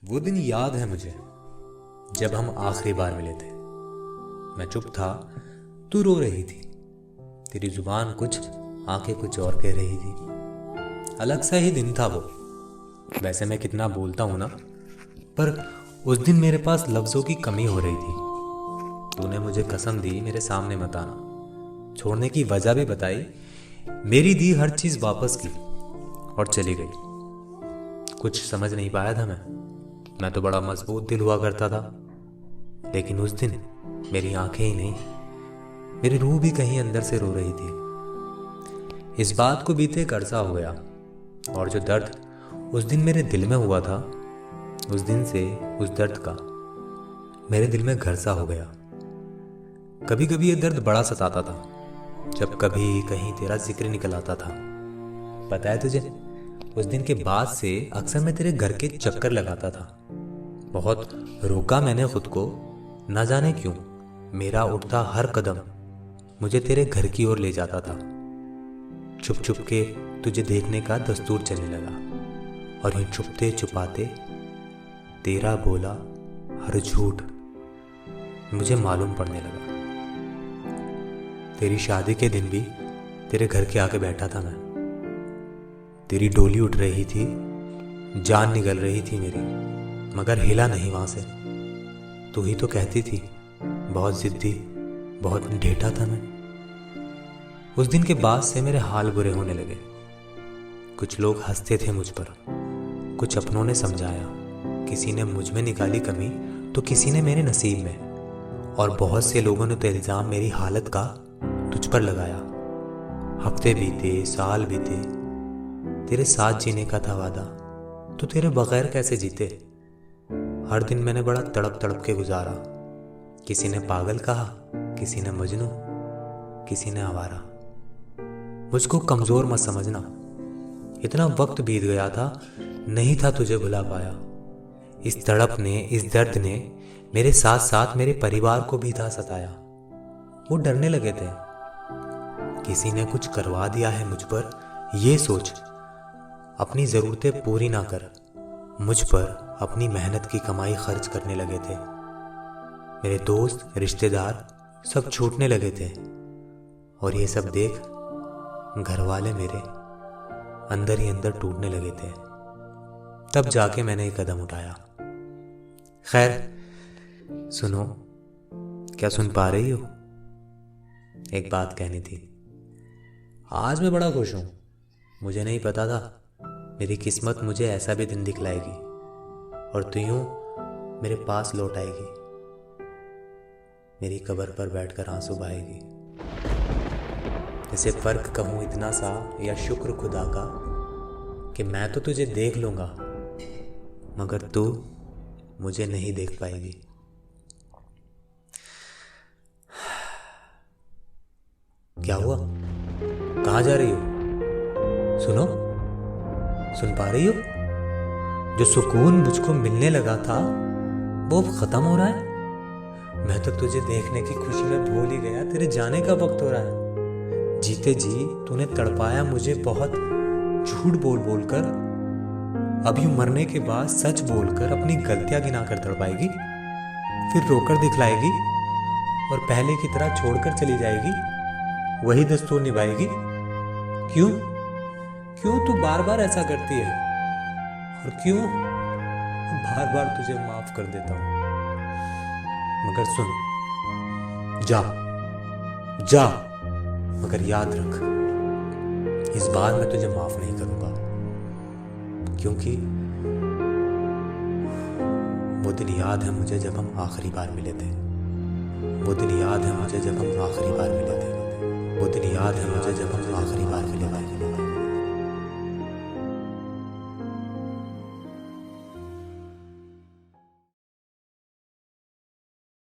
वो दिन याद है मुझे जब हम आखिरी बार मिले थे। मैं चुप था, तू रो रही थी। तेरी जुबान कुछ, आंखें कुछ और कह रही थी। अलग सा ही दिन था वो। वैसे मैं कितना बोलता हूं ना, पर उस दिन मेरे पास लफ्ज़ों की कमी हो रही थी। तूने मुझे कसम दी मेरे सामने मत आना, छोड़ने की वजह भी बताई, मेरी दी हर चीज़ वापस की और चली गई। कुछ समझ नहीं पाया था मैं तो बड़ा मजबूत दिल हुआ करता था। लेकिन उस दिन मेरी आंखें ही नहीं, मेरी रूह भी कहीं अंदर से रो रही थी। इस बात को बीते एक अरसा हो गया, और जो दर्द उस दिन मेरे दिल में हुआ था, उस दिन से उस दर्द का मेरे दिल में घर सा हो गया। कभी कभी ये दर्द बड़ा सताता था, जब कभी कहीं तेरा जिक्र निकल आता था। पता है तुझे, उस दिन के बाद से अक्सर मैं तेरे घर के चक्कर लगाता था। बहुत रोका मैंने खुद को, न जाने क्यों मेरा उठता हर कदम मुझे तेरे घर की ओर ले जाता था। छुप छुप के तुझे देखने का दस्तूर चलने लगा, और यूं छुपते छुपाते तेरा बोला हर झूठ मुझे मालूम पड़ने लगा। तेरी शादी के दिन भी तेरे घर के आके बैठा था मैं। तेरी डोली उठ रही थी, जान निकल रही थी मेरी, मगर हिला नहीं वहां से। तू ही तो कहती थी, बहुत जिद्दी, बहुत ढेठा था मैं। उस दिन के बाद से मेरे हाल बुरे होने लगे। कुछ लोग हंसते थे मुझ पर, कुछ अपनों ने समझाया, किसी ने मुझ में निकाली कमी तो किसी ने मेरे नसीब में, और बहुत से लोगों ने तो इल्ज़ाम मेरी हालत का तुझ पर लगाया। हफ्ते बीते, साल बीते, तेरे साथ जीने का था वादा, तो तेरे बगैर कैसे जीते। हर दिन मैंने बड़ा तड़प तड़प के गुजारा। किसी ने पागल कहा, किसी ने मजनू, किसी ने आवारा। मुझको कमजोर मत समझना, इतना वक्त बीत गया था, नहीं था तुझे भुला पाया। इस तड़प ने, इस दर्द ने मेरे साथ साथ मेरे परिवार को भी था सताया। वो डरने लगे थे, किसी ने कुछ करवा दिया है मुझ पर, ये सोच अपनी ज़रूरतें पूरी ना कर मुझ पर अपनी मेहनत की कमाई खर्च करने लगे थे। मेरे दोस्त, रिश्तेदार सब छूटने लगे थे, और ये सब देख घर वाले मेरे अंदर ही अंदर टूटने लगे थे। तब जाके मैंने एक कदम उठाया। खैर सुनो, क्या सुन पा रही हो? एक बात कहनी थी। आज मैं बड़ा खुश हूं। मुझे नहीं पता था मेरी किस्मत मुझे ऐसा भी दिन दिखलाएगी, और तू यूं मेरे पास लौट आएगी, मेरी कब्र पर बैठकर आंसू बहाएगी। इसे फर्क कहूं इतना सा, या शुक्र खुदा का कि मैं तो तुझे देख लूंगा, मगर तू मुझे नहीं देख पाएगी। क्या हुआ? कहाँ जा रही हो? सुनो, सुन पा रही हो? जो सुकून मुझको मिलने लगा था वो अब खत्म हो रहा है। मैं तो तुझे देखने की खुशी में भूल ही गया, तेरे जाने का वक्त हो रहा है। जीते जी तूने तड़पाया मुझे बहुत, झूठ बोल बोल कर। अब यूं मरने के बाद सच बोलकर अपनी गलतियां गिनाकर तड़पाएगी, फिर रोकर दिखलाएगी, और पहले की तरह छोड़कर चली जाएगी। वही दस्तूर निभाएगी। क्यों क्यों तू बार बार ऐसा करती है, और क्यों बार बार तुझे माफ कर देता हूं। मगर सुन, जा जा, मगर याद रख, इस बार मैं तुझे माफ नहीं करूंगा, क्योंकि वो दिन याद है मुझे जब हम आखिरी बार मिले थे। वो दिन याद है मुझे जब हम आखिरी बार मिले थे। वो दिन याद है मुझे जब हम आखिरी